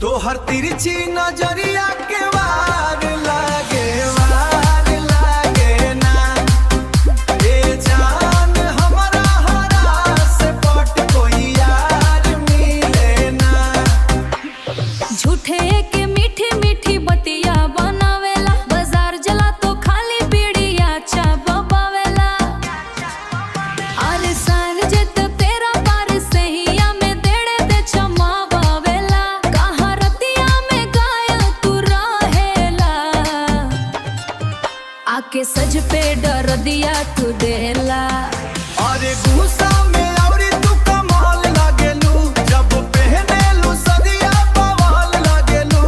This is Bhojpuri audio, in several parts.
तोहर तिरछी नजरिया के वार लागे ना। ए जान हमरा हरा से पट कोई यार मिले ना। झूठे के मीठी मीठी बतिया बनावेला, बाजार जला तो खाली बीड़िया चाबावेला। अरे सार जे तो तेरा पार से ही में देड़े दे चमावेला। कहाँ रतिया में गाय तू रहेला, आके सज पे डर दिया तू देला। अरे गुस्सा में औरी तू कमाल लागेलू, जब पहनेलू सदिया बवाल लागेलू।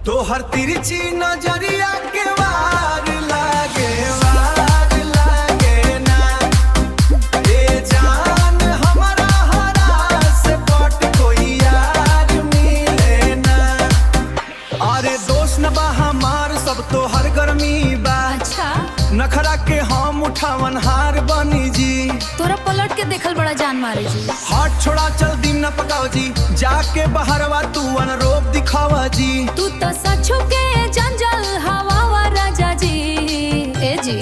तोहर तिरछी नजरिया के वार लागे ना। ए जान हमरा हरा से पट कोई यार मिले ना। अरे दोस्त न बा हमार सब तोहर गर्मी बा। अच्छा नखरा के हम उठावन हार बनी जी। तोरा पलट के देखल बड़ा जान मारे जी। हाथ छोड़ा चल दिन न पकाओ जी, जाके बहरवा तू अनरोप दिखावा जी। तू तो सचो के जंजल हवा राजा जी। ए जी